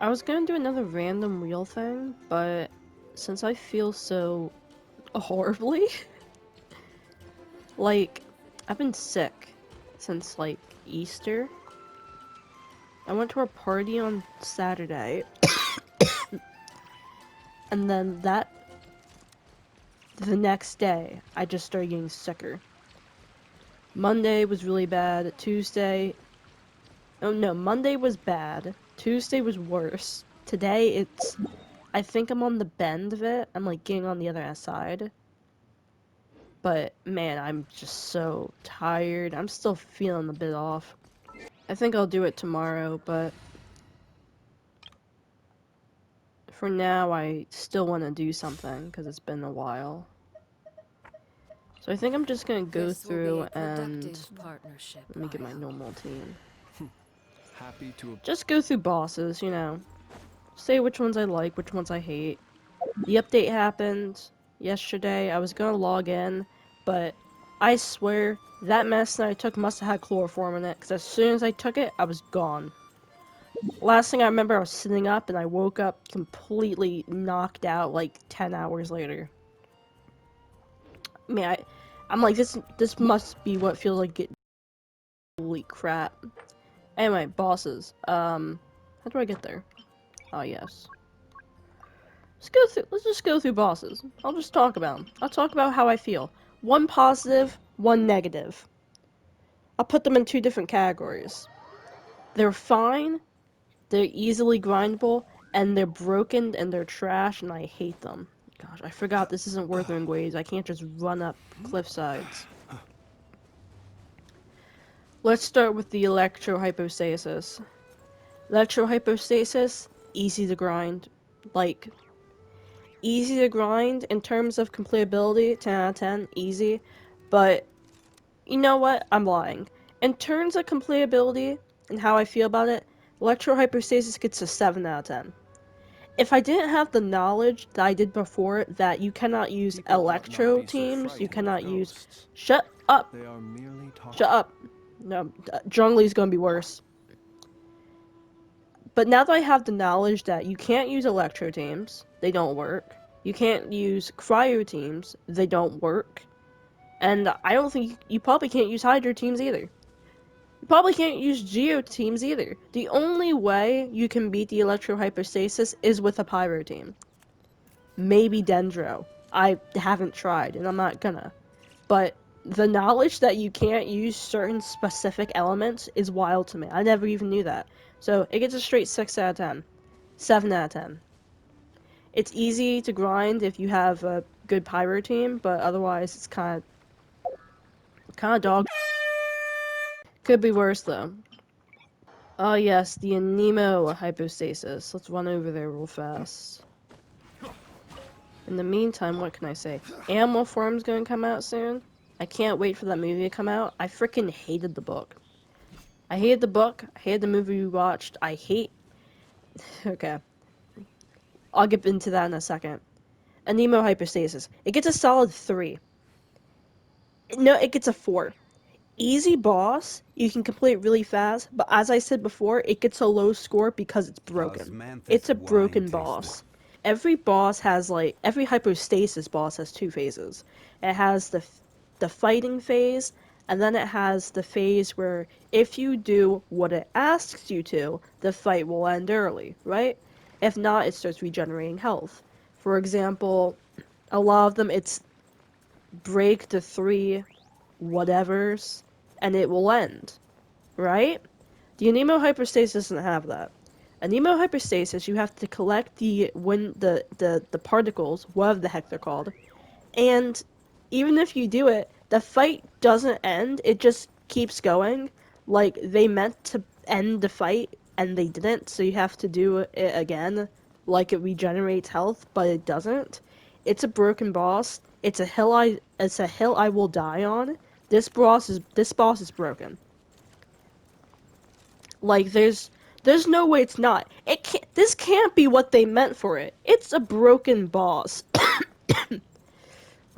I was gonna do another random wheel thing, but since I feel so horribly, like, I've been sick since, like, Easter. I went to a party on Saturday, and then the next day, I just started getting sicker. Monday was really bad. Oh no, Monday was bad. Tuesday was worse. Today, I think I'm on the bend of it. I'm, like, getting on the other side. But, man, I'm just so tired. I'm still feeling a bit off. I think I'll do it tomorrow, but for now, I still want to do something, because it's been a while. So I think I'm just gonna go This will be through a and... productive partnership, Let me get my Hyo. normal team. Happy to. Just go through bosses, you know. Say which ones I like, which ones I hate. The update happened yesterday. I was gonna log in, but I swear that medicine I took must have had chloroform in it, because as soon as I took it, I was gone. Last thing I remember, I was sitting up and I woke up completely knocked out like 10 hours later. I mean, I'm like, this must be what feels like it. Holy crap. Anyway, bosses. How do I get there? Oh, yes. Let's just go through bosses. I'll just talk about them. I'll talk about how I feel. One positive, one negative. I'll put them in two different categories. They're fine, they're easily grindable, and they're broken and they're trash and I hate them. Gosh, I forgot this isn't Wuthering Waves. I can't just run up cliff sides. Let's start with the electrohypostasis. Electrohypostasis, easy to grind. Like, easy to grind in terms of completability, 10 out of 10, easy. But, you know what? I'm lying. In terms of completability and how I feel about it, electrohypostasis gets a 7 out of 10. If I didn't have the knowledge that I did before that you cannot use People ought not electro be so teams, you frightened of cannot use... ghosts. Shut up! They are merely Shut talking. up! No, Zhongli's gonna be worse. But now that I have the knowledge that you can't use electro teams, they don't work. You can't use cryo teams, they don't work. And I don't think you probably can't use hydro teams either. You probably can't use geo teams either. The only way you can beat the electrohypostasis is with a pyro team. Maybe Dendro. I haven't tried, and I'm not gonna. But the knowledge that you can't use certain specific elements is wild to me. I never even knew that. So it gets a straight 6 out of 10. 7 out of 10. It's easy to grind if you have a good pyro team, but otherwise it's kind of dog. Could be worse though. Oh yes, the Anemo hypostasis. Let's run over there real fast. In the meantime, what can I say? Animal Farm's gonna come out soon. I can't wait for that movie to come out. I freaking hated the book. I hated the book. I hated the movie we watched. I hate... Okay. I'll get into that in a second. Anemo hypostasis. It gets a solid 3. No, it gets a 4. Easy boss, you can complete really fast, but as I said before, it gets a low score because it's broken. It's a broken boss. Every hypostasis boss has 2 phases. It has the fighting phase, and then it has the phase where if you do what it asks you to, the fight will end early, right? If not, it starts regenerating health. For example, a lot of them, it's break the 3 whatevers, and it will end, right? The Anemo hypostasis doesn't have that. Anemo hypostasis, you have to collect the particles, whatever the heck they're called, and even if you do it, the fight doesn't end, it just keeps going. Like, they meant to end the fight, and they didn't, so you have to do it again, like it regenerates health, but it doesn't. It's a broken boss. It's a hill I will die on. This boss is broken. Like, there's no way it's not. This can't be what they meant for it. It's a broken boss.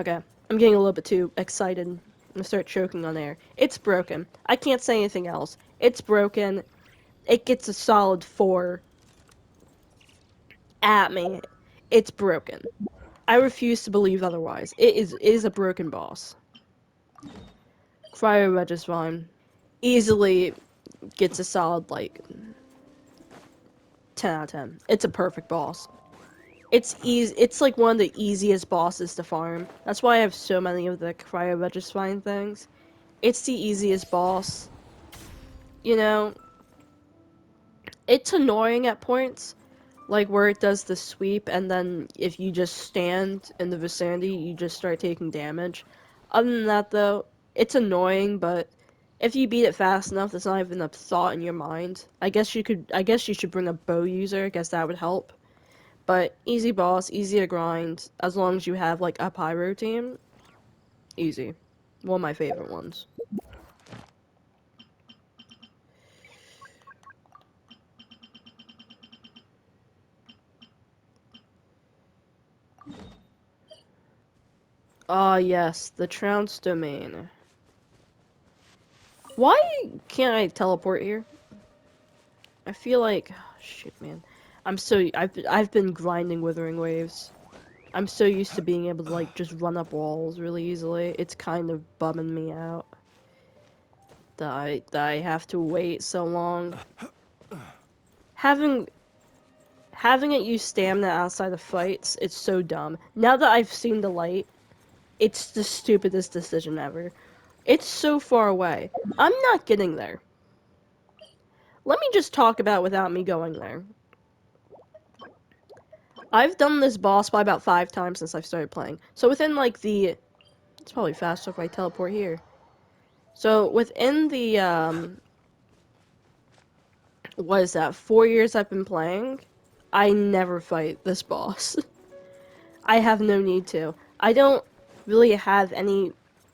Okay, I'm getting a little bit too excited. I'm gonna start choking on air. It's broken. I can't say anything else. It's broken. It gets a solid 4. at me. It's broken. I refuse to believe otherwise. It is a broken boss. Cryo Registron easily gets a solid like 10 out of 10. It's a perfect boss. It's easy. It's like one of the easiest bosses to farm. That's why I have so many of the Cryo Registron things. It's the easiest boss. You know, it's annoying at points, like where it does the sweep, and then if you just stand in the vicinity, you just start taking damage. Other than that, though, it's annoying, but if you beat it fast enough, it's not even a thought in your mind. I guess you could. I guess you should bring a bow user. I guess that would help. But easy boss, easy to grind. As long as you have like a pyro team, easy. One of my favorite ones. Ah, yes, the trounce domain. Why can't I teleport here? I feel like, oh, shit, man. I've been grinding Withering Waves. I'm so used to being able to like just run up walls really easily. It's kind of bumming me out that I have to wait so long. Having having it use stamina outside of fights, it's so dumb. Now that I've seen the light, it's the stupidest decision ever. It's so far away. I'm not getting there. Let me just talk about without me going there. I've done this boss by about 5 times since I've started playing. So within like the... It's probably faster if I teleport here. So within the, what is that, 4 years I've been playing, I never fight this boss. I have no need to. I don't really have any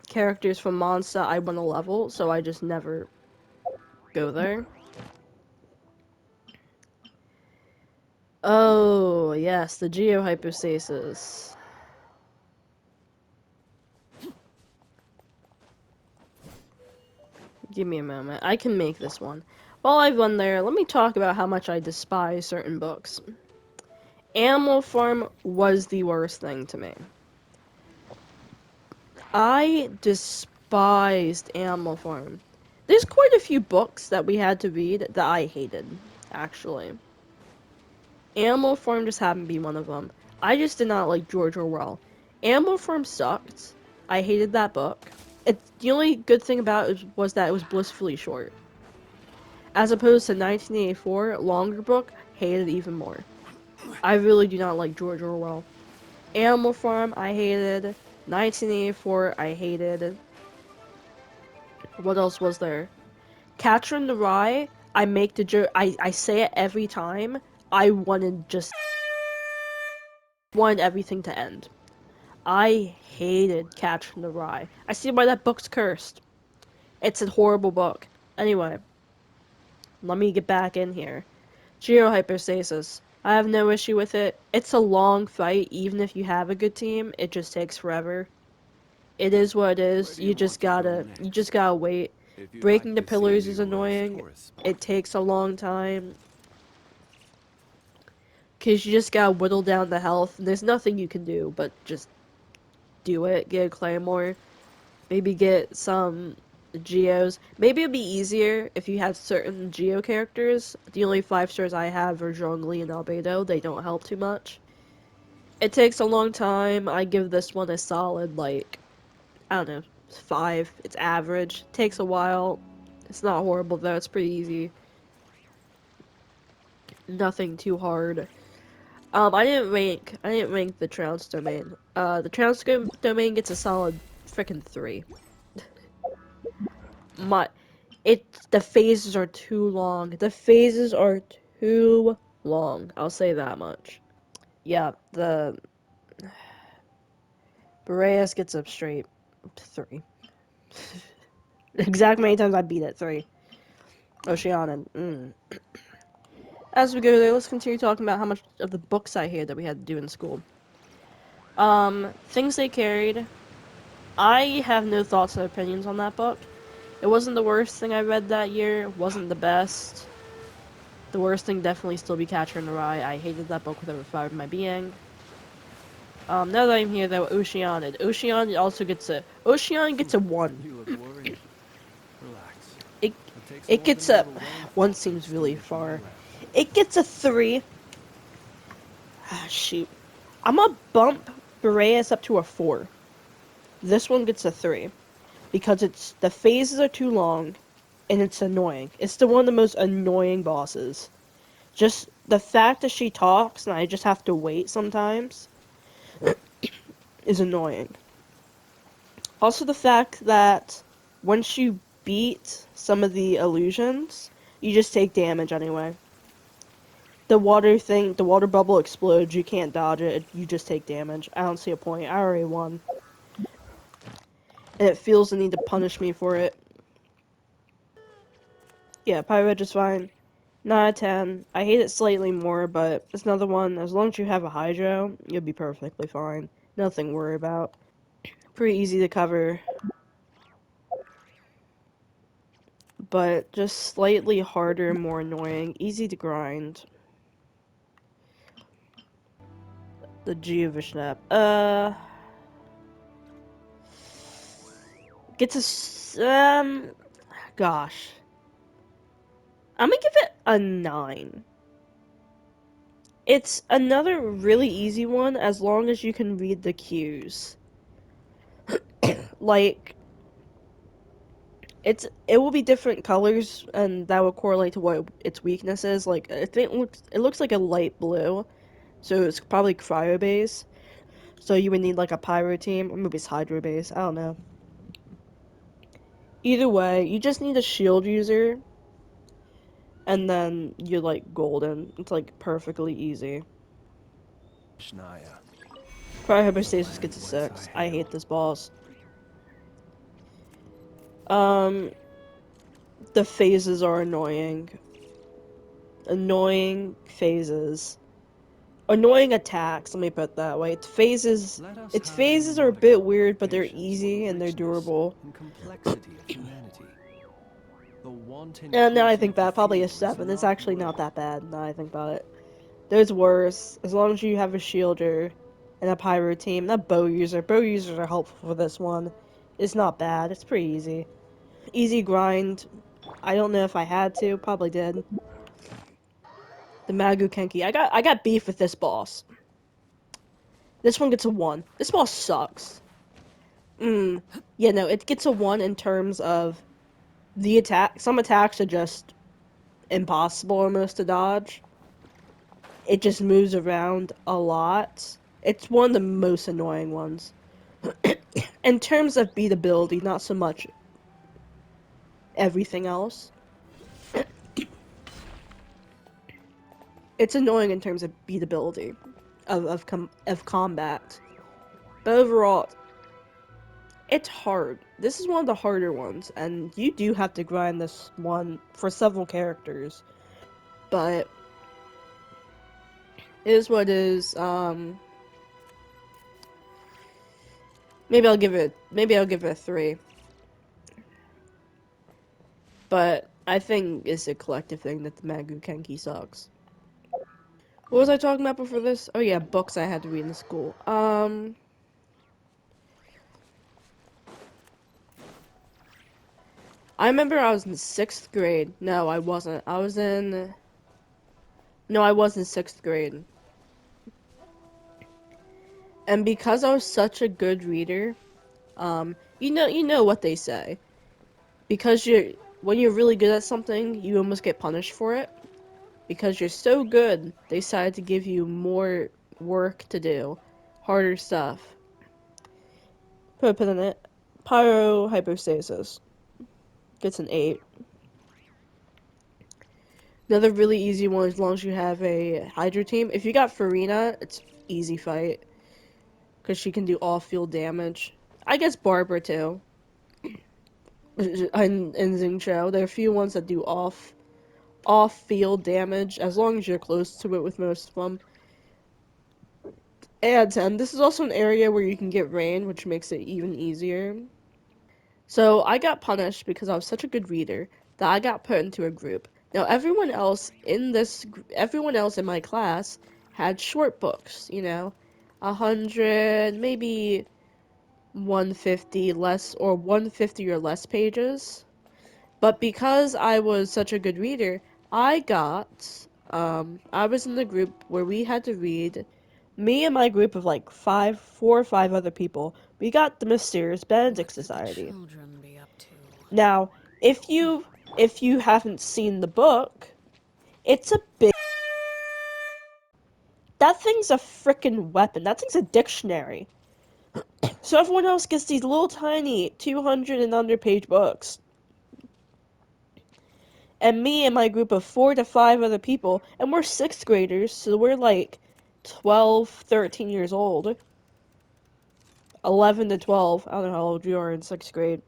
characters from Monster I want to level, so I just never go there. Oh, yes, the Geohypostasis. Give me a moment. I can make this one. While I've run there, let me talk about how much I despise certain books. Animal Farm was the worst thing to me. I despised Animal Farm. There's quite a few books that we had to read that I hated, actually. Animal Farm just happened to be one of them. I just did not like George Orwell. Animal Farm sucked. I hated that book. The only good thing about it was that it was blissfully short. As opposed to 1984, longer book, hated even more. I really do not like George Orwell. Animal Farm, I hated. 1984, I hated. What else was there? Catcher in the Rye, I make the joke. I say it every time. I wanted everything to end. I hated Catcher in the Rye. I see why that book's cursed. It's a horrible book. Anyway, let me get back in here. Geohyperstasis. I have no issue with it. It's a long fight, even if you have a good team. It just takes forever. It is what it is. You just gotta wait. Breaking the pillars is annoying. It takes a long time. Cause you just gotta whittle down the health, and there's nothing you can do but just do it. Get a claymore. Maybe get some geos. Maybe it'd be easier if you had certain geo characters. The only 5 stars I have are Zhongli and Albedo. They don't help too much. It takes a long time. I give this one a solid, like, I don't know, 5. It's average. Takes a while. It's not horrible though. It's pretty easy. Nothing too hard. I didn't rank the trounce domain. The trounce domain gets a solid freaking 3. My, the phases are too long. The phases are too long. I'll say that much. Yeah, the Boreas gets a straight 3. Exact many times I beat it, 3. Oceanen, As we go there, let's continue talking about how much of the books I hear that we had to do in school. Things they carried. I have no thoughts or opinions on that book. It wasn't the worst thing I read that year. It wasn't the best. The worst thing definitely still be Catcher in the Rye. I hated that book with every fiber of my being. Now that I'm here though, Oceanid. Oceanid also gets a Oceanid gets a 1. You look worried. Relax. It It takes it more than gets a a little 1 rainfall to seems really extinguish my far. lamp. It gets a 3. Ah, shoot. I'm gonna bump Boreas up to a 4. This one gets a 3 because it's the phases are too long and it's annoying. It's the one of the most annoying bosses. Just the fact that she talks and I just have to wait sometimes is annoying. Also the fact that once you beat some of the illusions, you just take damage anyway. The water thing, the water bubble explodes, you can't dodge it, you just take damage. I don't see a point. I already won. And it feels the need to punish me for it. Yeah, Pyro is fine. 9 out of 10. I hate it slightly more, but it's another one. As long as you have a Hydro, you'll be perfectly fine. Nothing to worry about. Pretty easy to cover, but just slightly harder and more annoying. Easy to grind. The Geovishnapp. Gets a gosh. I'm gonna give it a 9. It's another really easy one as long as you can read the cues. Like, it will be different colors and that will correlate to what its weakness is. Like, I think it looks like a light blue, so it's probably cryo base. So you would need like a pyro team, or maybe it's hydro base. I don't know. Either way, you just need a shield user, and then you're like golden. It's like perfectly easy. Shnaya. Cryohypostasis Land gets a whence I 6. I hate hail. this boss. Um, the phases are annoying. Annoying phases. Annoying attacks, let me put it that way. Let us Its have a phases are a bit modicum of weird, but they're patience for the easy and they're richness durable. and complexity of humanity. The wanton And now I cruelty think of the about it, probably a few is 7. It's not actually not good. that bad, now I think about it. There's worse. As long as you have a shielder and a pyro team, not bow user. Bow users are helpful for this one. It's not bad. It's pretty easy. Easy grind. I don't know if I had to. Probably did. The Magu Kenki. I got beef with this boss. This one gets a 1. This boss sucks. Yeah, no, it gets a 1 in terms of the attack. Some attacks are just impossible almost to dodge. It just moves around a lot. It's one of the most annoying ones. In terms of beatability, not so much everything else. It's annoying in terms of beatability of combat. But overall, it's hard. This is one of the harder ones, and you do have to grind this one for several characters. But it is what it is. Maybe I'll give it a 3. But I think it's a collective thing that the Magu Kenki sucks. What was I talking about before this? Oh yeah, books I had to read in school. I remember I was in 6th grade. No, I wasn't. No, I was in 6th grade. And because I was such a good reader, you know what they say. Because when you're really good at something, you almost get punished for it. Because you're so good, they decided to give you more work to do, harder stuff. Put a pin in it. Pyro hypostasis gets an 8. Another really easy one as long as you have a Hydra team. If you got Farina, it's easy fight. Because she can do all field damage. I guess Barbara too. And Xingqiu. There are a few ones that do off field damage as long as you're close to it with most of them. And 10. This is also an area where you can get rain, which makes it even easier. So I got punished because I was such a good reader that I got put into a group. Now everyone else in my class had short books, 100, maybe 150 less or 150 or less pages. But because I was such a good reader, I was in the group where we had to read, me and my group of like 4 or 5 other people, we got the Mysterious Benedict What could the Society. children be up to? Now, if you haven't seen the book, it's a big. That thing's a freaking weapon. That thing's a dictionary. So everyone else gets these little tiny 200 and under page books. And me and my group of 4 to 5 other people, and we're 6th graders, so we're like 12, 13 years old. 11 to 12. I don't know how old you are in 6th grade.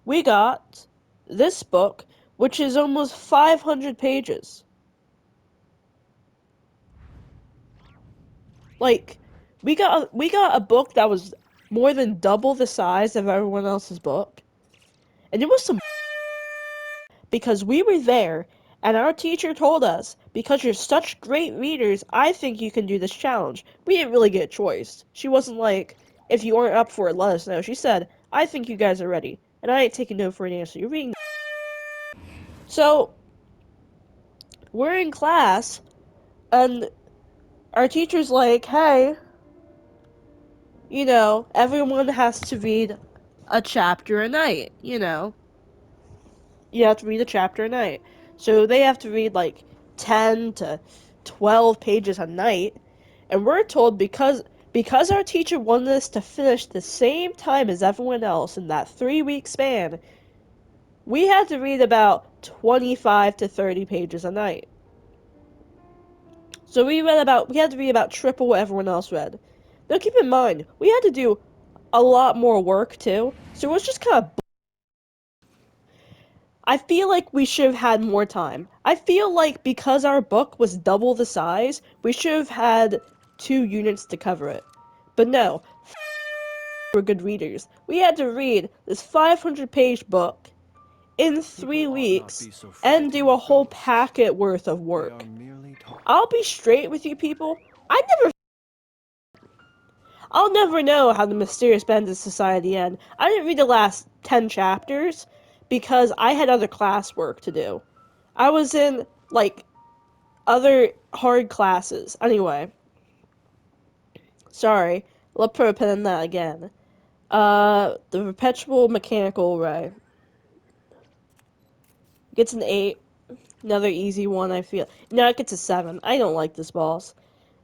We got this book, which is almost 500 pages. Like, we got a book that was more than double the size of everyone else's book. And it was some because we were there and our teacher told us, because you're such great readers, I think you can do this challenge. We didn't really get a choice. She wasn't like, if you aren't up for it, let us know. She said, I think you guys are ready. And I ain't taking no for an answer. You're reading. So, we're in class, and our teacher's like, hey, everyone has to read a chapter a night, You have to read a chapter a night. So they have to read like 10 to 12 pages a night. And we're told because our teacher wanted us to finish the same time as everyone else in that 3-week span, we had to read about 25 to 30 pages a night. So we had to read about triple what everyone else read. Now keep in mind, we had to do a lot more work too. So it was just kind of I feel like we should have had more time. I feel like because our book was double the size, we should have had 2 units to cover it. But no, we're good readers. We had to read this 500-page book in three People ought not weeks be so and do frightened a of whole ghosts. packet worth of They work. are merely talk. I'll be straight with you people. I'll never know how the Mysterious Bandit Society end. I didn't read the last 10 chapters because I had other classwork to do. I was in, like, other hard classes. Anyway, sorry. Let's put a pin in that again. The perpetual mechanical ray gets an 8. Another easy one, I feel. No, it gets a 7. I don't like this boss.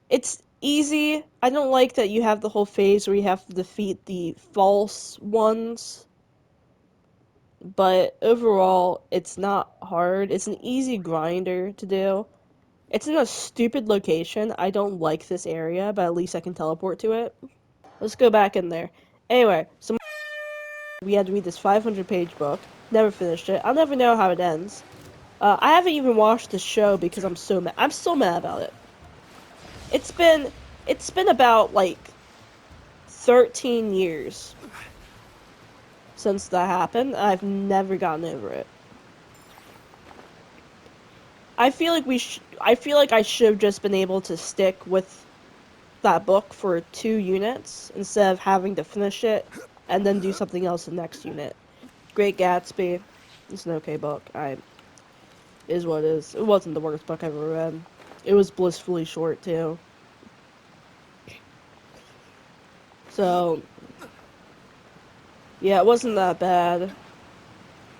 It's easy. I don't like that you have the whole phase where you have to defeat the false ones. But overall, it's not hard. It's an easy grinder to do. It's in a stupid location. I don't like this area, but at least I can teleport to it. Let's go back in there. Anyway, so we had to read this 500-page book. Never finished it. I'll never know how it ends. I haven't even watched the show because I'm so mad. I'm still mad about it. It's been it's been about like 13 years since that happened. I've never gotten over it. I feel like I should have just been able to stick with that book for 2 units instead of having to finish it and then do something else the next unit. Great Gatsby. It's an okay book. Is what it is. It wasn't the worst book I've ever read. It was blissfully short too. So yeah, it wasn't that bad.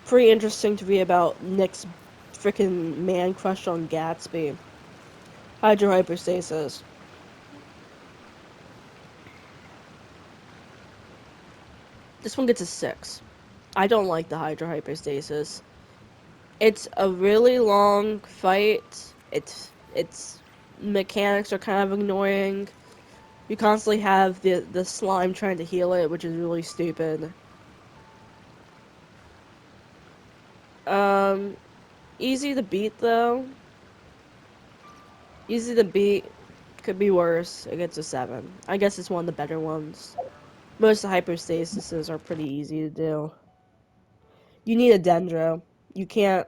Pretty interesting to read about Nick's freaking man crush on Gatsby. Hydro hyperstasis. This one gets a 6. I don't like the hydro hyperstasis. It's a really long fight. Its mechanics are kind of annoying. You constantly have the slime trying to heal it, which is really stupid. Um, easy to beat though. Easy to beat. Could be worse. It gets a 7. I guess it's one of the better ones. Most of the hyperstasises are pretty easy to do. You need a dendro. You can't.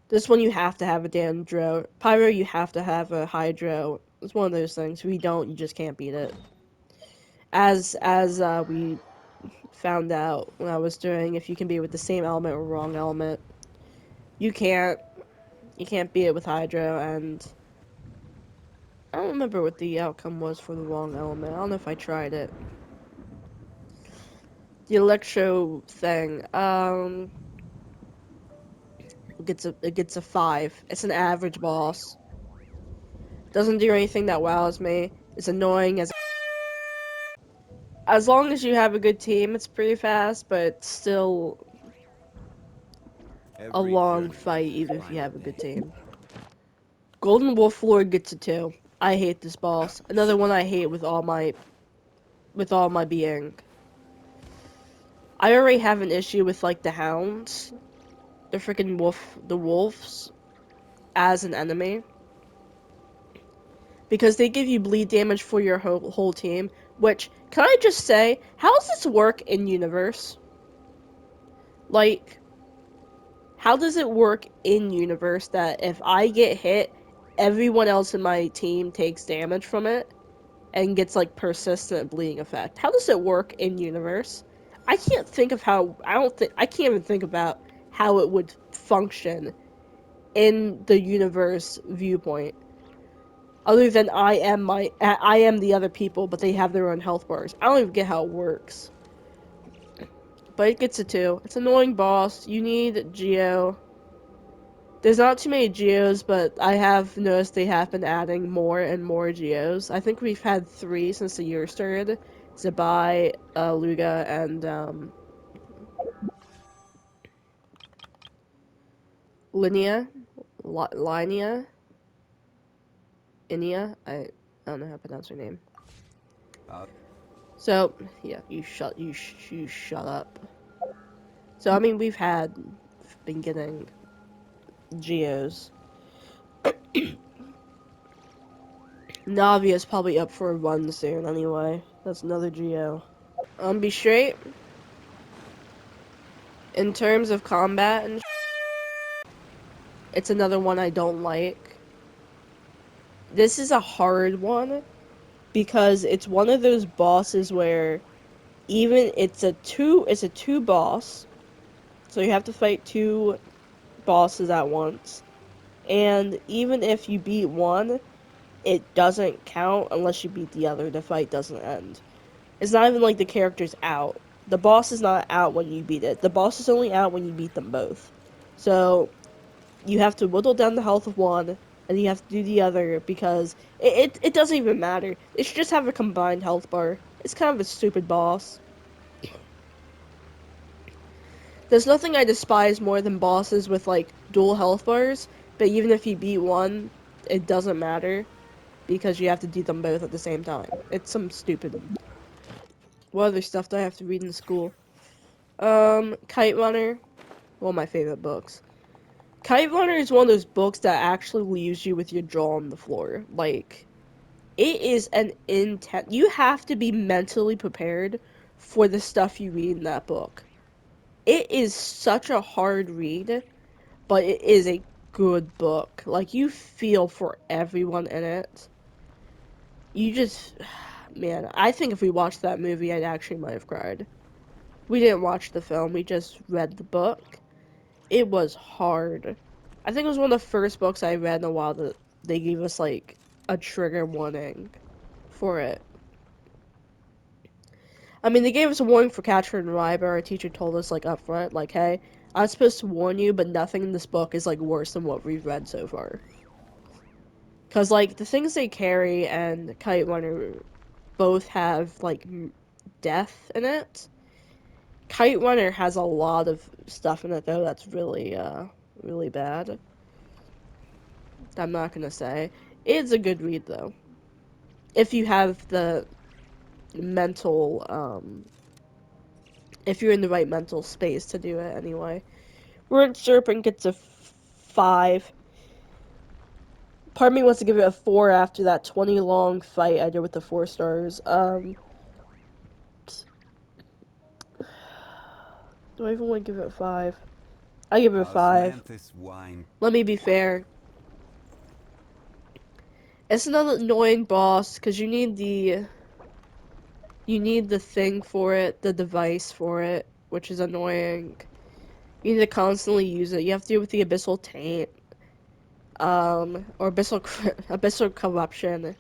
This one you have to have a Dandro. Pyro, you have to have a Hydro. It's one of those things. If you don't, you just can't beat it. As we found out when I was doing if you can be with the same element or wrong element, you can't. You can't beat it with Hydro, and I don't remember what the outcome was for the wrong element. I don't know if I tried it. The Electro thing, it gets a 5. It's an average boss. Doesn't do anything that wows me. It's annoying as long as you have a good team, it's pretty fast, but it's still a Every long journey has fight its even if you final have a good day. team. Golden Wolf Lord gets a 2. I hate this boss. Another one I hate with all my being. I already have an issue with like the hounds, the wolves as an enemy because they give you bleed damage for your whole team. Which can I just say, how does this work in universe? Like, how does it work in universe that if I get hit, everyone else in my team takes damage from it and gets like persistent bleeding effect? How does it work in universe? I can't think of how. I can't even think about how it would function in the universe viewpoint. Other than I am the other people, but they have their own health bars. I don't even get how it works. But it gets a 2. It's an annoying boss. You need Geo. There's not too many Geos, but I have noticed they have been adding more and more Geos. I think we've had 3 since the year started. Zabai, Luga, and Linnea. Linea? Inia? I don't know how to pronounce her name. Uh, So, yeah, you shut up. So, I mean, been getting Geos. Navi is probably up for a run soon anyway. That's another Geo. Be straight. In terms of combat and it's another one I don't like. This is a hard one because it's one of those bosses where even it's a two boss, so you have to fight 2 bosses at once. And even if you beat one, it doesn't count unless you beat the other. The fight doesn't end. It's not even like the character's out. The boss is not out when you beat it. The boss is only out when you beat them both. So you have to whittle down the health of one, and you have to do the other because it doesn't even matter. It should just have a combined health bar. It's kind of a stupid boss. There's nothing I despise more than bosses with like dual health bars, but even if you beat one, it doesn't matter because you have to do them both at the same time. It's some stupid. What other stuff do I have to read in school? Kite Runner. One of my favorite books. Kite Runner is one of those books that actually leaves you with your jaw on the floor. Like, it is an intense. You have to be mentally prepared for the stuff you read in that book. It is such a hard read, but it is a good book. Like, you feel for everyone in it. You just. Man, I think if we watched that movie, I'd actually might have cried. We didn't watch the film, we just read the book. It was hard. I think it was one of the first books I read in a while that they gave us like a trigger warning for it. I mean, they gave us a warning for Catcher in Rye, but our teacher told us like up front, like, hey, I'm supposed to warn you, but nothing in this book is like worse than what we've read so far. Cause like the things they carry and Kite Runner both have like death in it. Kite Runner has a lot of stuff in it though that's really bad. I'm not gonna say. It's a good read though. If you have the mental if you're in the right mental space to do it anyway. Word Serpent gets a 5. Part of me wants to give it a 4 after that 20 long fight I did with the 4 stars. Do I even want to give it a 5? I give it a How's 5. Lanthus wine? Let me be fair. It's another annoying boss because you need the thing for it, the device for it, which is annoying. You need to constantly use it. You have to deal with the abyssal taint, or abyssal corruption.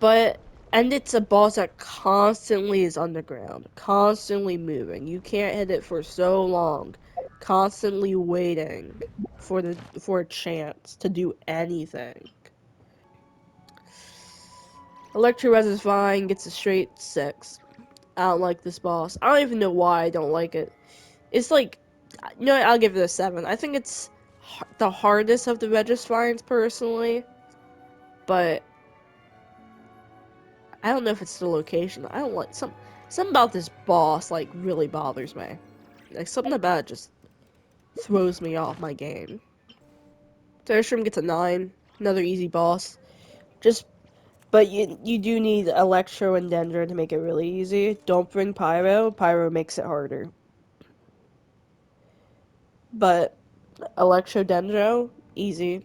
But and it's a boss that constantly is underground, constantly moving. You can't hit it for so long, constantly waiting for a chance to do anything. Electro Res is fine, gets a straight 6. I don't like this boss. I don't even know why I don't like it. It's like, I'll give it a 7. I think it's the hardest of the Regisvines personally, but I don't know if it's the location. I don't like something about this boss like really bothers me. Like something about it just throws me off my game. Tertium gets a 9, another easy boss. Just but you do need Electro and Dendro to make it really easy. Don't bring Pyro. Pyro makes it harder. But Electro Dendro, easy.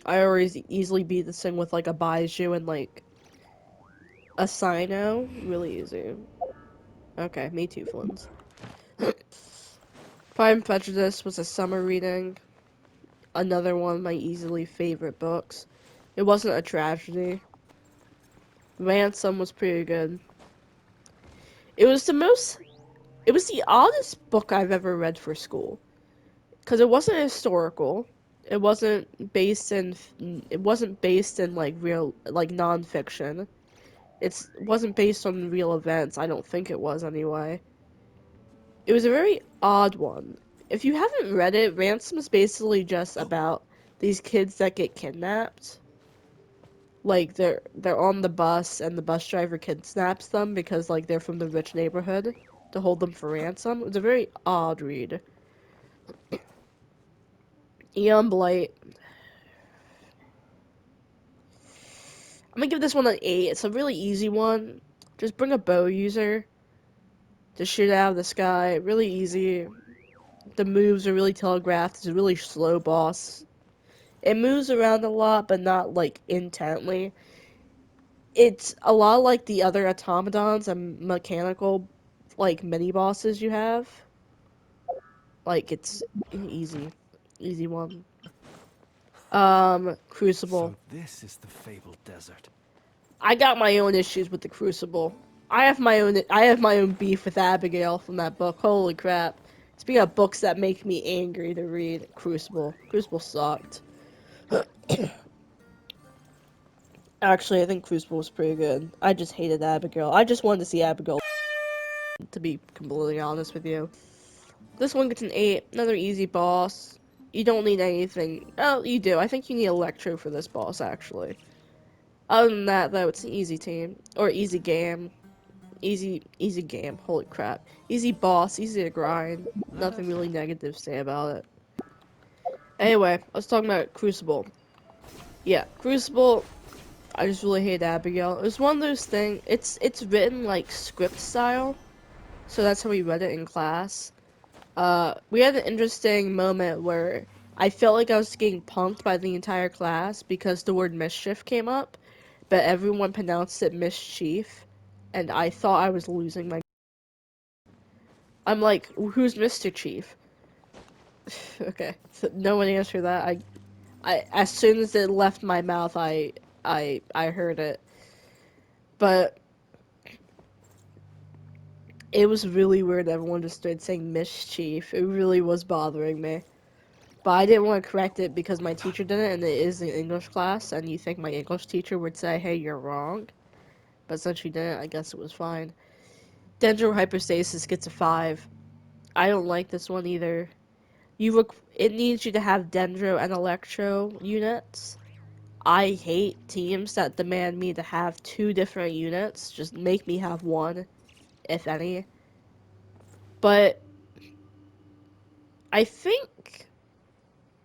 I always easily beat this thing with like a Baiju and like a Sino. Really easy. Okay, me too, Flins. Pride and Prejudice was a summer reading. Another one of my easily favorite books. It wasn't a tragedy. Ransom was pretty good. It was the most. It was the oddest book I've ever read for school. Because it wasn't historical. It wasn't based in. It wasn't based in like real, like nonfiction. It wasn't based on real events. I don't think it was anyway. It was a very odd one. If you haven't read it, Ransom is basically just about these kids that get kidnapped. Like they're on the bus and the bus driver kidnaps them because like they're from the rich neighborhood to hold them for ransom. It's a very odd read. Eon Blight. I'm gonna give this one an 8. It's a really easy one. Just bring a bow user to shoot out of the sky. Really easy. The moves are really telegraphed. It's a really slow boss. It moves around a lot, but not like intently. It's a lot like the other automatons and mechanical like mini bosses you have. Like it's easy, easy one. Crucible. So this is the fabled desert. I got my own issues with the Crucible. I have my own beef with Abigail from that book. Holy crap. Speaking of books that make me angry to read, Crucible. Crucible sucked. Actually, I think Crucible was pretty good. I just hated Abigail. I just wanted to see Abigail, to be completely honest with you. This one gets an 8. Another easy boss. You don't need anything. Oh, you do. I think you need Electro for this boss, actually. Other than that, though, it's an easy team. Or easy game. Easy game. Holy crap. Easy boss. Easy to grind. Let Nothing us. really negative to say about it. Anyway, I was talking about Crucible. Yeah, Crucible. I just really hate Abigail. It was one of those things. It's written like script style, so that's how we read it in class. We had an interesting moment where I felt like I was getting punked by the entire class because the word mischief came up, but everyone pronounced it mischief, and I thought I was losing my. I'm like, who's Mr. Chief? Okay, so no one answered that. As soon as it left my mouth, I heard it, but it was really weird. Everyone just started saying mischief. It really was bothering me. But I didn't want to correct it because my teacher did it, and it is an English class, and you think my English teacher would say, hey, you're wrong. But since she didn't, I guess it was fine. Dendro Hyperstasis gets a 5. I don't like this one either. It needs you to have Dendro and Electro units. I hate teams that demand me to have 2 different units. Just make me have one, if any. But I think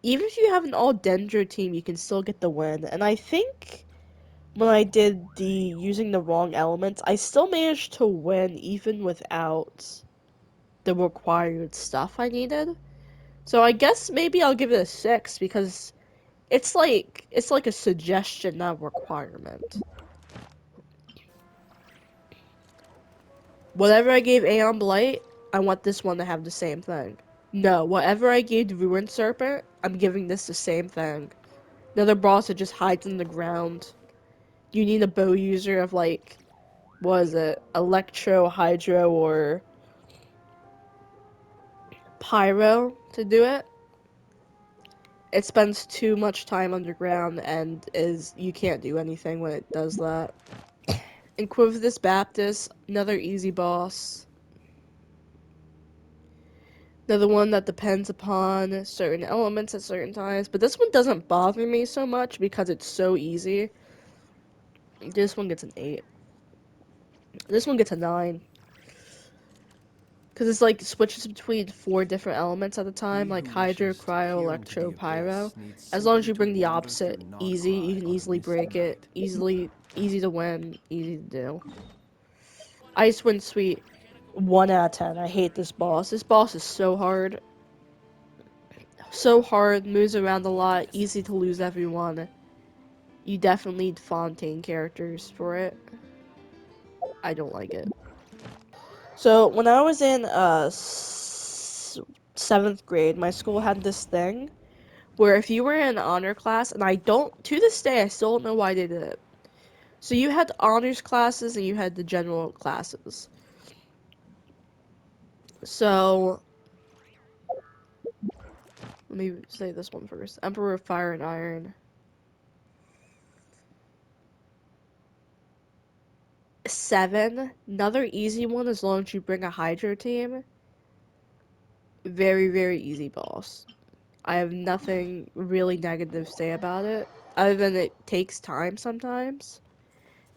even if you have an all Dendro team, you can still get the win. And I think when I did the using the wrong elements, I still managed to win even without the required stuff I needed. So I guess maybe I'll give it a 6 because it's like a suggestion, not a requirement. Whatever I gave Aeon Blight, I want this one to have the same thing. No, whatever I gave Ruined Serpent, I'm giving this the same thing. Another boss that just hides in the ground. You need a bow user of like, what is it? Electro, Hydro, or Pyro to do it. It spends too much time underground and you can't do anything when it does that. Inquisitus Baptist, another easy boss. Another one that depends upon certain elements at certain times, but this one doesn't bother me so much because it's so easy. This one gets an 8. This one gets a 9. Because it's like switches between 4 different elements at a time, He like who Hydro, wishes to Cryo, peer into Electro, the Pyro. abyss needs As long as simply you to bring the wander opposite through knot easy, you eye can on a easily misty break it. night. Easy to win, easy to do. Icewind Sweet, 1 out of 10. I hate this boss. This boss is so hard. So hard, moves around a lot, easy to lose everyone. You definitely need Fontaine characters for it. I don't like it. So when I was in 7th grade, my school had this thing where if you were in honor class, and I don't, to this day, I still don't know why they did it. So you had honors classes and you had the general classes. So let me say this one first. Emperor of Fire and Iron. 7, another easy one as long as you bring a Hydro team. Very, very easy boss. I have nothing really negative to say about it, other than it takes time sometimes.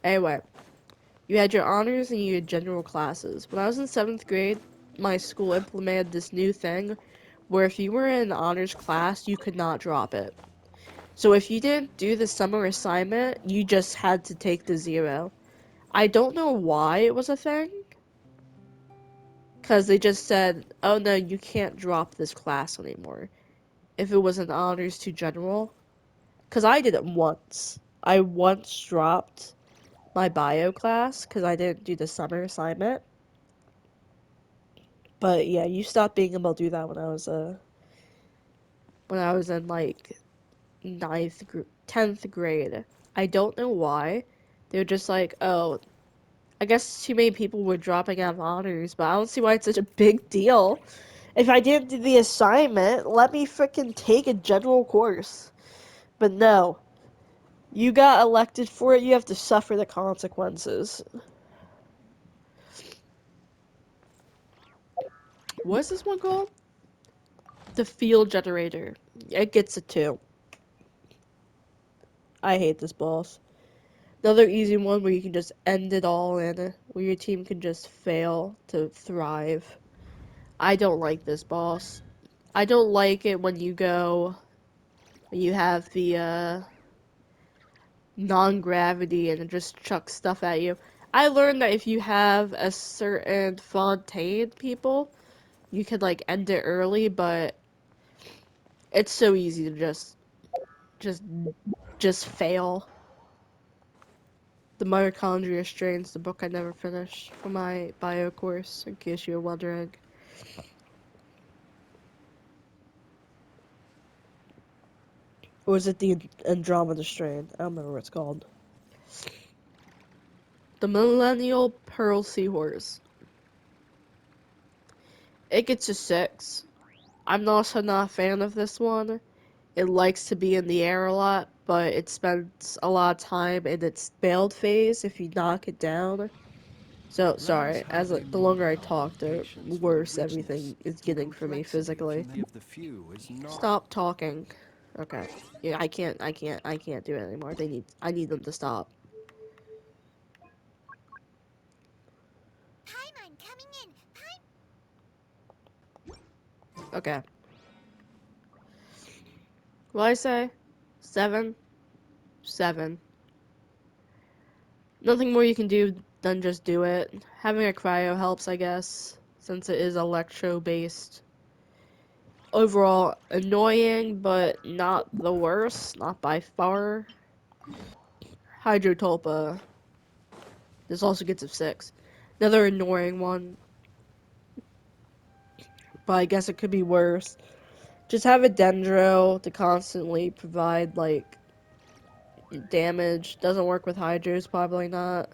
Anyway, you had your honors and you had general classes. When I was in 7th grade, my school implemented this new thing where if you were in an honors class, you could not drop it. So if you didn't do the summer assignment, you just had to take the 0. I don't know why it was a thing, because they just said, oh no, you can't drop this class anymore if it was an honors to general. Because I did it once. I once dropped my bio class because I didn't do the summer assignment. But yeah, you stopped being able to do that when I was in like 10th grade. I don't know why. They were just like, oh, I guess too many people were dropping out of honors, but I don't see why it's such a big deal. If I didn't do the assignment, let me frickin' take a general course. But no, you got elected for it, you have to suffer the consequences. What is this one called? The field generator. It gets a 2. I hate this boss. Another easy one where you can just end it all in, where your team can just fail to thrive. I don't like this boss. I don't like it when you have the non-gravity and it just chucks stuff at you. I learned that if you have a certain Fontaine people, you can like end it early, but it's so easy to just just fail. The Mitochondria Strains, the book I never finished for my bio course, in case you're wondering. Or is it the Andromeda Strain? I don't remember what it's called. The Millennial Pearl Seahorse. It gets a 6. I'm also not a fan of this one. It likes to be in the air a lot, but it spends a lot of time in its build phase if you knock it down. So, Let us sorry, hope they the mold longer their I talk, the qualifications for the worse richness everything is and getting for me complexity of physically. humanity of the few is not. Stop talking. Okay. Yeah, I can't do it anymore. I need them to stop. Paimon coming in. Okay. What I say? 7? 7. Nothing more you can do than just do it. Having a cryo helps, I guess. since it is electro based. Overall, annoying, but not the worst, not by far. Hydrotulpa. This also gets a 6. Another annoying one, but I guess it could be worse. Just have a Dendro to constantly provide, like, damage. Doesn't work with Hydras, probably not.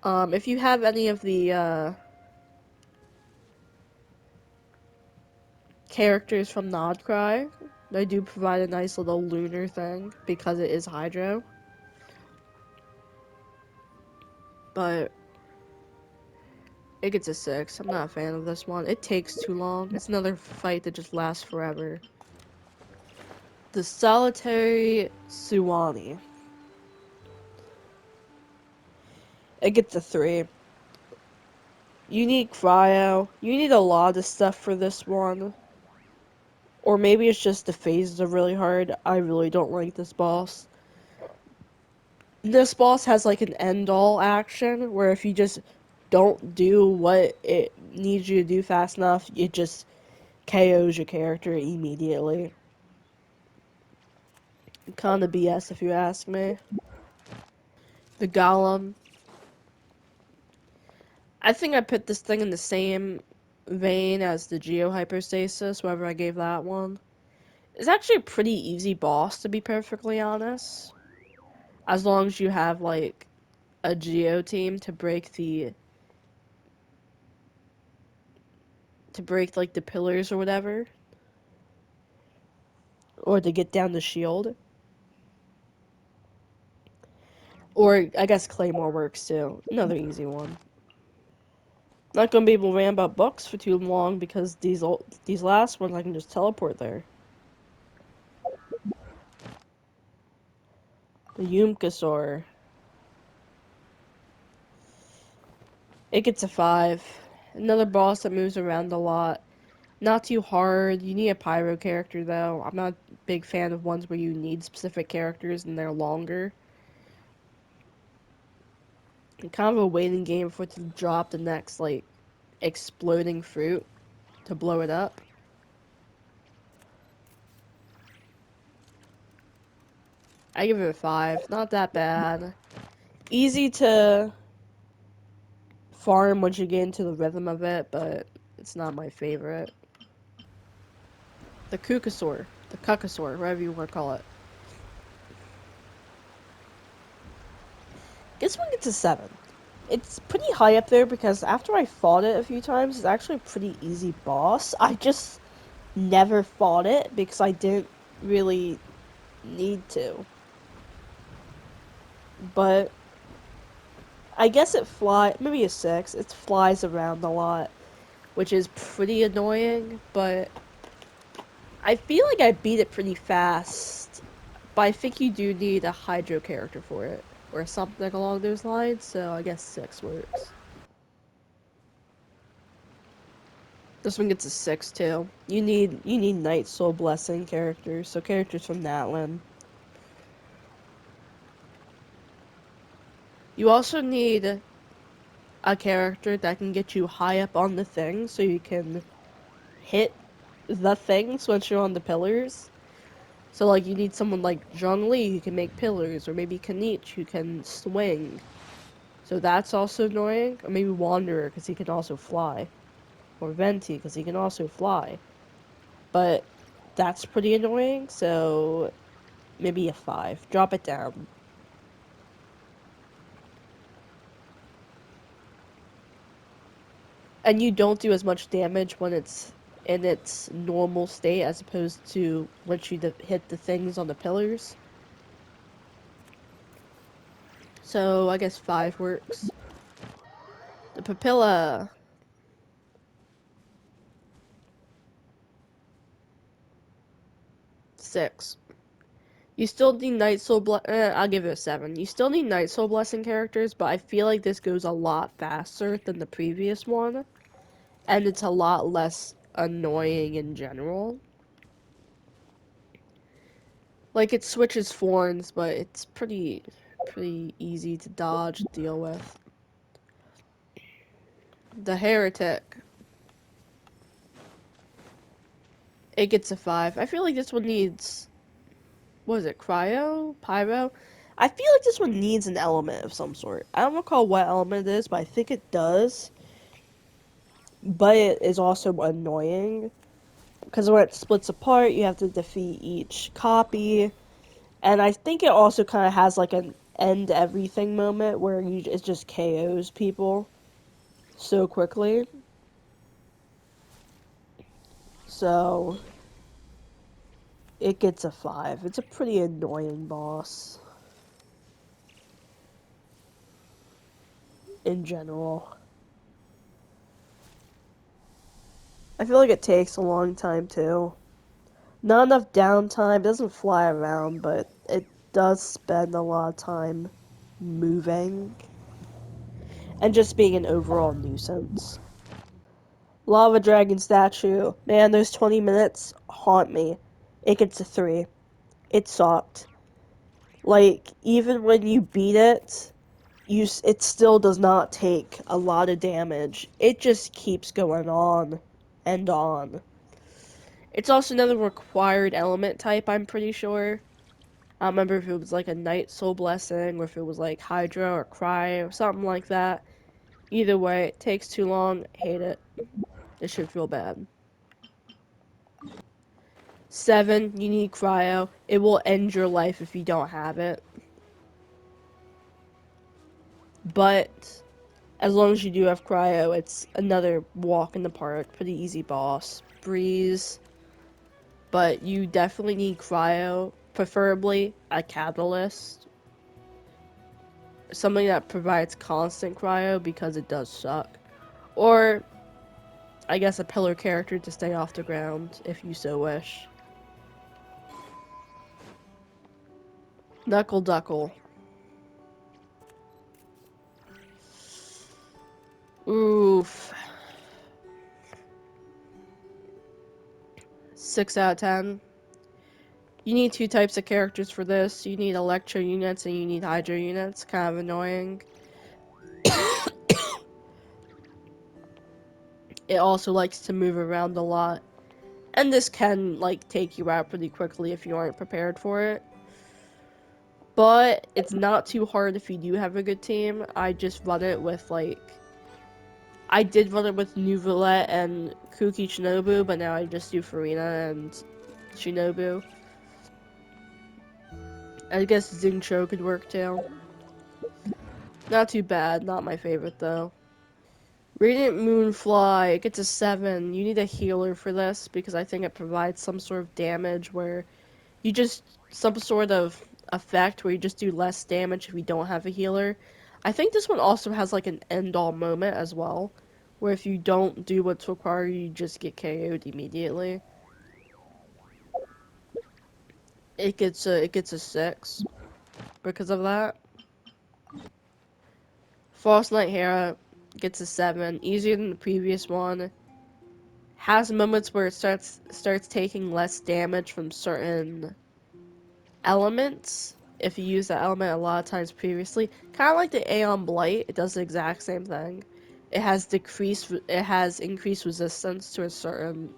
If you have any of the, characters from Nodcry, they do provide a nice little lunar thing, because it is Hydro. But it gets a 6. I'm not a fan of this one. It takes too long. It's another fight that just lasts forever. The Solitary Suwani. It gets a 3. You need cryo. You need a lot of stuff for this one. Or maybe it's just the phases are really hard. I really don't like this boss. This boss has like an end-all action where if you just don't do what it needs you to do fast enough, it just KOs your character immediately. Kinda BS if you ask me. The Golem. I think I put this thing in the same vein as the Geo Hyperstasis, whatever I gave that one. It's actually a pretty easy boss, to be perfectly honest. As long as you have, like, a Geo team to break like, the pillars or whatever. Or to get down the shield. Or, I guess Claymore works, too. Another easy one. Not gonna be able to rant about books for too long, because these last ones I can just teleport there. The Yumkasaur. It gets a 5. Another boss that moves around a lot. Not too hard. You need a pyro character, though. I'm not a big fan of ones where you need specific characters and they're longer. And kind of a waiting game for it to drop the next, like, exploding fruit to blow it up. I give it a 5. Not that bad. Easy to farm once you get into the rhythm of it, but it's not my favorite. The Kukasaur. The Kukasaur, whatever you want to call it. This one gets a 7. It's pretty high up there because after I fought it a few times, it's actually a pretty easy boss. I just never fought it because I didn't really need to. But I guess maybe a 6. It flies around a lot, which is pretty annoying, but I feel like I beat it pretty fast. But I think you do need a Hydro character for it, or something along those lines, so I guess 6 works. This one gets a 6 too. You need Night Soul Blessing characters, so characters from Natlan. You also need a character that can get you high up on the thing, so you can hit the things once you're on the pillars. So like you need someone like Zhongli who can make pillars, or maybe Kanich who can swing. So that's also annoying. Or maybe Wanderer because he can also fly, or Venti because he can also fly. But that's pretty annoying. So maybe a 5. Drop it down. And you don't do as much damage when it's in its normal state as opposed to once you hit the things on the pillars. So I guess 5 works. The Papilla. 6. You still need I'll give it a 7. You still need Night Soul Blessing characters, but I feel like this goes a lot faster than the previous one. And it's a lot less annoying in general. Like, it switches forms, but it's pretty pretty easy to dodge, deal with. The Heretic. It gets a 5. I feel like this one needs... What is it? Cryo? Pyro? I feel like this one needs an element of some sort. I don't recall what element it is, but I think it does. But it is also annoying. Because when it splits apart, you have to defeat each copy. And I think it also kind of has like an end everything moment where it just KOs people so quickly. So it gets a 5. It's a pretty annoying boss in general. I feel like it takes a long time too. Not enough downtime, doesn't fly around, but it does spend a lot of time moving and just being an overall nuisance. Lava Dragon statue. Man, those 20 minutes haunt me. It gets a 3. It sucked. Like, even when you beat it, it still does not take a lot of damage. It just keeps going on and on. It's also another required element type, I'm pretty sure. I don't remember if it was like a Night Soul Blessing or if it was like Hydra or Cry or something like that. Either way, it takes too long. Hate it. It should feel bad. 7, you need Cryo. It will end your life if you don't have it. But as long as you do have Cryo, it's another walk in the park. Pretty easy boss. Breeze. But you definitely need Cryo. Preferably a Catalyst. Something that provides constant Cryo because it does suck. Or, I guess, a pillar character to stay off the ground if you so wish. Knuckle Duckle. Oof. 6 out of 10. You need 2 types of characters for this. You need Electro units and you need Hydro units. Kind of annoying. It also likes to move around a lot. And this can, like, take you out pretty quickly if you aren't prepared for it. But it's not too hard if you do have a good team. I just run it with, like... I did run it with Nuvolette and Kuki Shinobu, but now I just do Farina and Shinobu. I guess Xingqiu could work too. Not too bad, not my favorite though. Radiant Moonfly, it gets a 7. You need a healer for this because I think it provides some sort of damage where you just, some sort of effect where you just do less damage if you don't have a healer. I think this one also has like an end-all moment as well, where if you don't do what's required, you just get KO'd immediately. It gets a 6 because of that. False Knight Hera gets a 7, easier than the previous one. Has moments where it starts taking less damage from certain elements if you use that element a lot of times previously. Kind of like the Aeon Blight, it does the exact same thing. It has increased resistance to a certain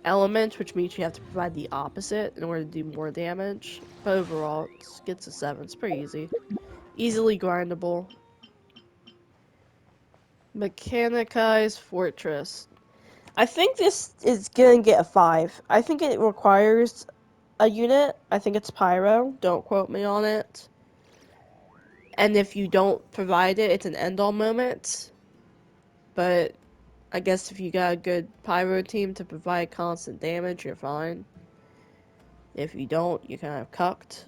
element, which means you have to provide the opposite in order to do more damage. But overall, it gets a 7. It's pretty easy. Easily grindable. Mechanicized Fortress. I think this is gonna get a 5. I think it requires a unit. I think it's Pyro. Don't quote me on it. And if you don't provide it, it's an end-all moment. But I guess if you got a good Pyro team to provide constant damage, you're fine. If you don't, you're kind of cucked.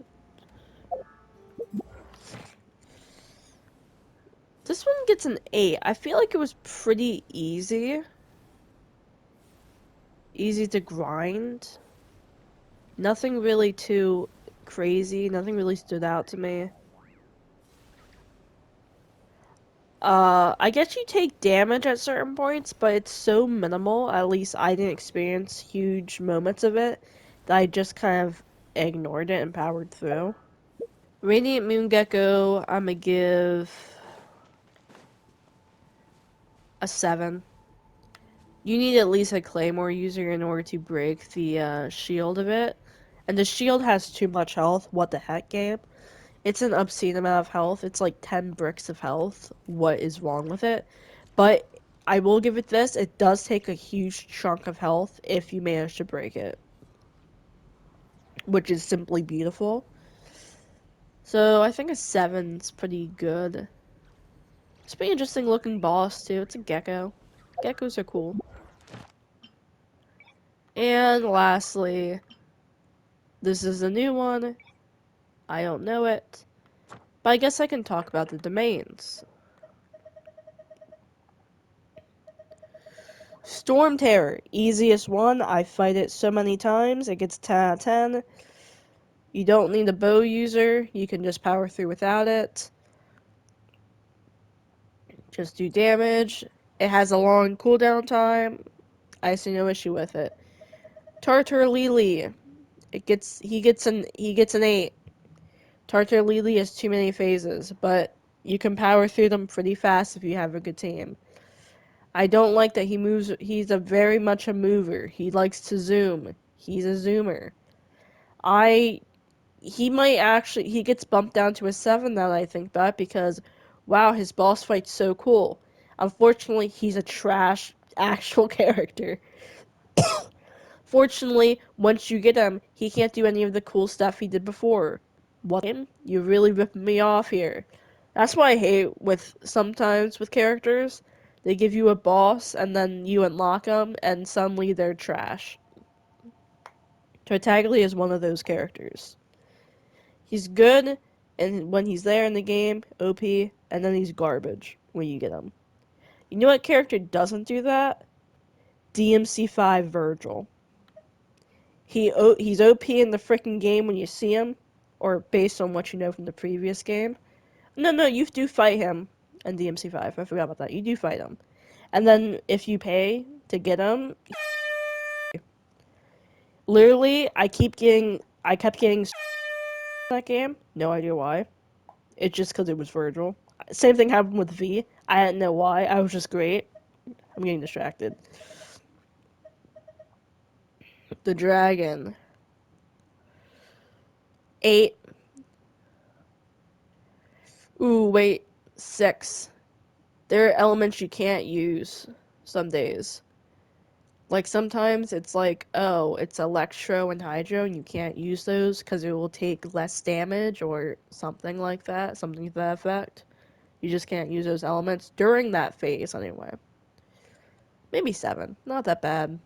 This one gets an 8. I feel like it was pretty easy. Easy to grind. Nothing really too crazy. Nothing really stood out to me. I guess you take damage at certain points, but it's so minimal, at least I didn't experience huge moments of it, that I just kind of ignored it and powered through. Radiant Moon Gecko, I'm gonna give a 7. You need at least a Claymore user in order to break the shield of it. And the shield has too much health. What the heck, game? It's an obscene amount of health. It's like 10 bricks of health. What is wrong with it? But I will give it this. It does take a huge chunk of health if you manage to break it, which is simply beautiful. So I think a 7's pretty good. It's a pretty interesting looking boss too. It's a gecko. Geckos are cool. And lastly, this is a new one. I don't know it. But I guess I can talk about the domains. Storm Terror, easiest one. I fight it so many times. It gets 10 out of 10. You don't need a bow user. You can just power through without it. Just do damage. It has a long cooldown time. I see no issue with it. Tartar Lily. He gets an 8. Tartar Lily has too many phases, but you can power through them pretty fast if you have a good team. I don't like that he moves. He's a very much a mover. He likes to zoom. He's a zoomer. I he gets bumped down to a 7 now that I think back because wow, his boss fight's so cool. Unfortunately, he's a trash actual character. Fortunately, once you get him, he can't do any of the cool stuff he did before. What game? You're really ripping me off here. That's what I hate with sometimes with characters. They give you a boss and then you unlock them and suddenly they're trash. Tartaglia is one of those characters. He's good and when he's there in the game, OP, and then he's garbage when you get him. You know what character doesn't do that? DMC5 Virgil. He's OP in the freaking game when you see him, or based on what you know from the previous game. No, you do fight him in DMC5. I forgot about that. You do fight him. And then if you pay to get him, literally, I kept getting that game. No idea why. It's just because it was Virgil. Same thing happened with V. I didn't know why. I was just great. I'm getting distracted. The dragon. 8. Ooh, wait. 6. There are elements you can't use some days. Like sometimes it's like, oh, it's Electro and Hydro, and you can't use those because it will take less damage or something like that, something to that effect. You just can't use those elements during that phase anyway. Maybe 7, not that bad.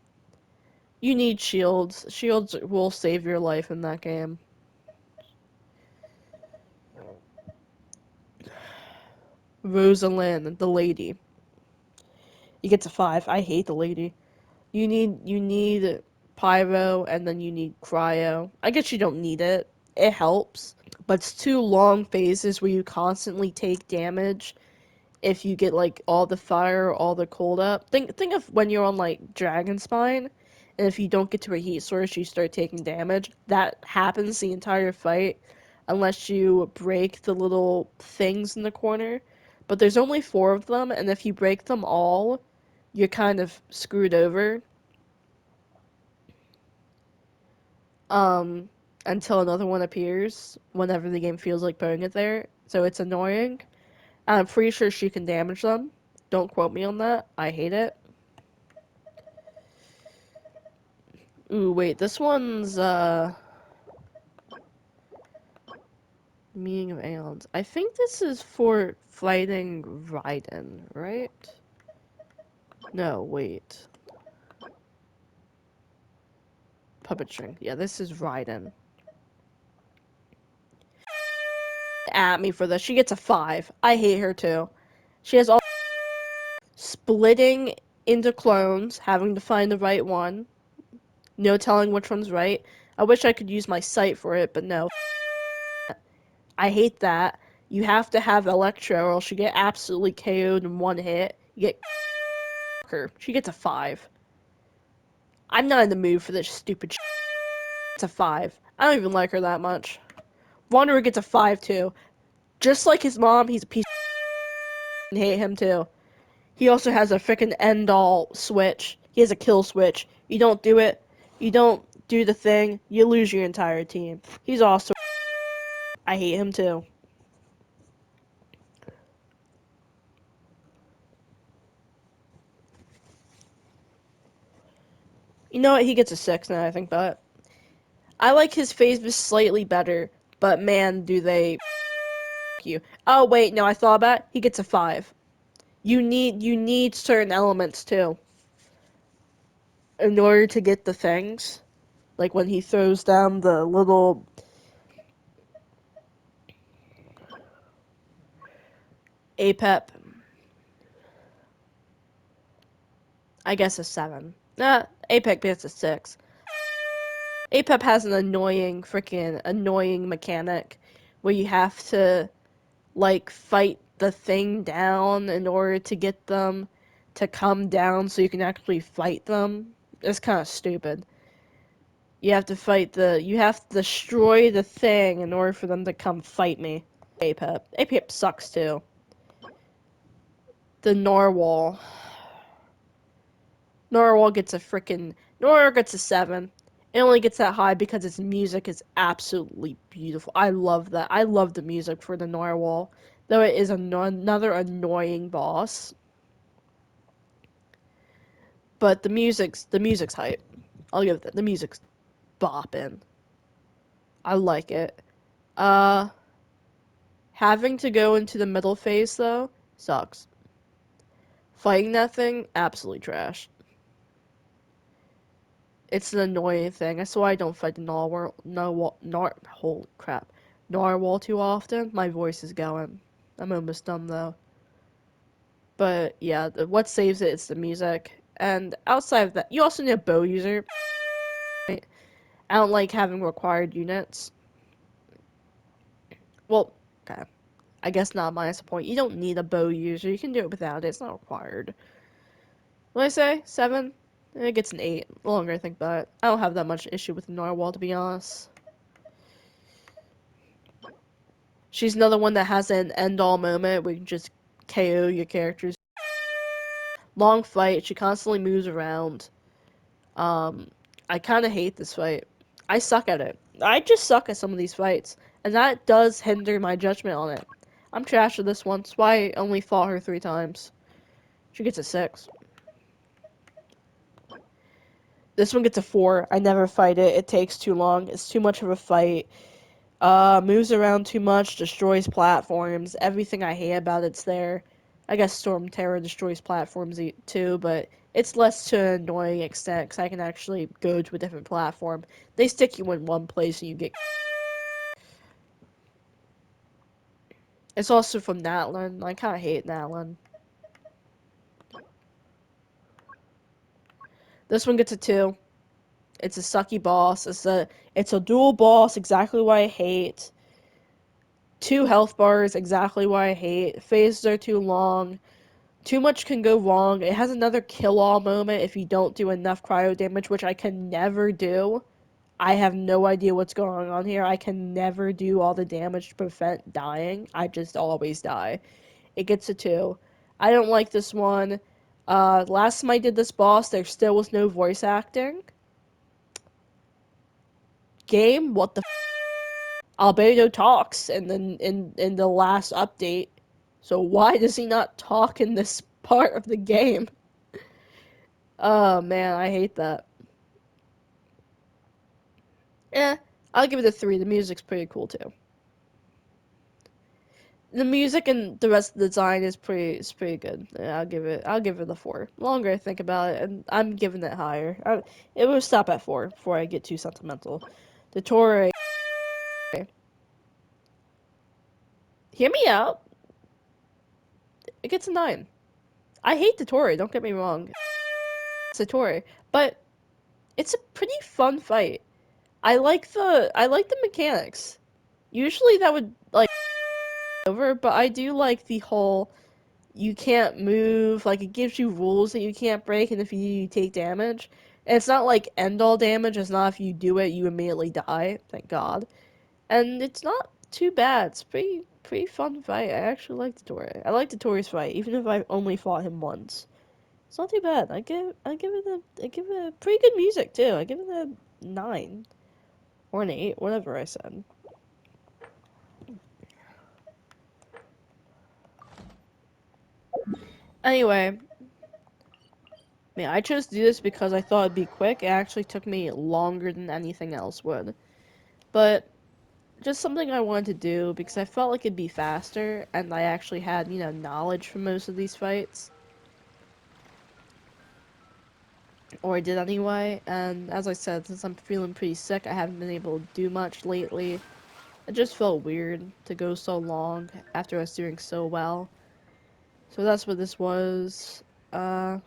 You need shields. Shields will save your life in that game. Rosalind, the lady. You get to 5. I hate the lady. You need pyro and then you need cryo. I guess you don't need it. It helps, but it's 2 long phases where you constantly take damage if you get like all the fire, all the cold up. Think of when you're on like Dragon Spine, and if you don't get to a heat source, you start taking damage. That happens the entire fight, unless you break the little things in the corner. But there's only 4 of them, and if you break them all, you're kind of screwed over. Um, until another one appears whenever the game feels like putting it there. So it's annoying. And I'm pretty sure she can damage them. Don't quote me on that. I hate it. Ooh, wait, this one's Meaning of Aeons. I think this is for fighting Raiden, right? No, wait. Puppet String. Yeah, this is Raiden. At me for this. She gets a 5. I hate her too. She has all splitting into clones, having to find the right one. No telling which one's right. I wish I could use my sight for it, but no. I hate that. You have to have Electro or else you get absolutely KO'd in one hit. You get her. She gets a 5. I'm not in the mood for this stupid It's a 5. I don't even like her that much. Wanderer gets a 5 too. Just like his mom, he's a piece of hate him too. He also has a freaking end all switch. He has a kill switch. You don't do it, you don't do the thing, you lose your entire team. He's also I hate him too. You know what? He gets a 6 now I think about it. I like his phase slightly better, but man, do they you. Oh wait, no, I thought about it. He gets a 5. You need certain elements too in order to get the things. Like when he throws down the little APEP, I guess a 7. APEC gets a 6. APEP has an annoying, freaking annoying mechanic where you have to, like, fight the thing down in order to get them to come down so you can actually fight them. It's kind of stupid. You have to destroy the thing in order for them to come fight me. APEP. APEP sucks too. The Narwhal. Narwhal gets a freaking. Narwhal gets a 7. It only gets that high because its music is absolutely beautiful. I love that. I love the music for the Narwhal. Though it is another annoying boss. But the music's hype. I'll give it that. The music's bopping. I like it. Uh Having to go into the middle phase though sucks. Fighting that thing, absolutely trash. It's an annoying thing. That's why I don't fight the holy crap. Narwhal too often. My voice is going. I'm almost done though. But yeah, what saves it is the music. And outside of that, you also need a bow user. Right? I don't like having required units. Well, okay. I guess not minus a point. You don't need a bow user. You can do it without it. It's not required. What did I say? 7? It gets an 8. The longer I think about it. I don't have that much issue with the Narwhal, to be honest. She's another one that has an end-all moment where you can just KO your characters. Long fight. She constantly moves around. Um, I kind of hate this fight. I suck at it. I just suck at some of these fights, and that does hinder my judgment on it. I'm trash at this one. That's why I only fought her 3 times. She gets a 6. This one gets a 4. I never fight it. It takes too long. It's too much of a fight. Moves around too much, destroys platforms. Everything I hate about it's there. I guess Storm Terror destroys platforms too, but it's less to an annoying extent because I can actually go to a different platform. They stick you in one place and you get. It's also from Natlan. I kind of hate Natlan. This one gets a 2. It's a sucky boss. It's a dual boss. Exactly what I hate. 2 health bars. Exactly what I hate. Phases are too long. Too much can go wrong. It has another kill-all moment if you don't do enough cryo damage, which I can never do. I have no idea what's going on here. I can never do all the damage to prevent dying. I just always die. It gets a 2. I don't like this one. Last time I did this boss, there still was no voice acting. Game, what the Albedo talks in the last update. So why does he not talk in this part of the game? Oh man, I hate that. Eh, I'll give it a 3. The music's pretty cool too. The music and the rest of the design is pretty good. Yeah, I'll give it a 4. The longer I think about it, and I'm giving it higher. It will stop at 4 before I get too sentimental. The Torre, hear me out. It gets a 9. I hate the Torre. Don't get me wrong. It's a Torre, but it's a pretty fun fight. I like the mechanics. Usually that would like over, but I do like the whole you can't move, like it gives you rules that you can't break, and if you take damage. And it's not like end all damage, it's not if you do it you immediately die, thank God. And it's not too bad. It's pretty fun fight. I actually like the Tori. I like the Tori's fight, even if I only fought him once. It's not too bad. I give it a pretty good music too. I give it a 9 or an 8, whatever I said. Anyway, yeah, I chose to do this because I thought it'd be quick. It actually took me longer than anything else would. But just something I wanted to do because I felt like it'd be faster and I actually had, knowledge from most of these fights. Or I did anyway. And as I said, since I'm feeling pretty sick, I haven't been able to do much lately. It just felt weird to go so long after I was doing so well. So that's what this was. Uh,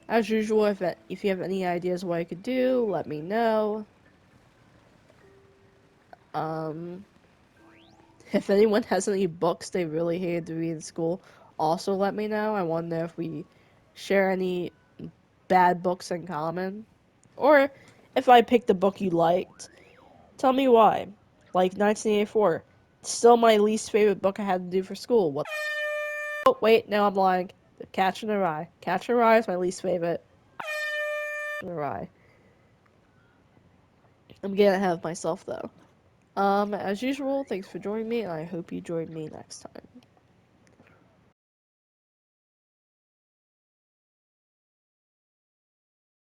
as usual, if you have any ideas what I could do, let me know. Um, if anyone has any books they really hated to read in school, also let me know. I want to know if we share any bad books in common. Or if I picked the book you liked, tell me why. Like 1984. Still my least favorite book I had to do for school. What? Oh, wait, no, I'm lying. The Catcher in the Rye. Catcher in the Rye is my least favorite. In the Rye. I'm getting ahead of myself, though. As usual, thanks for joining me, and I hope you join me next time.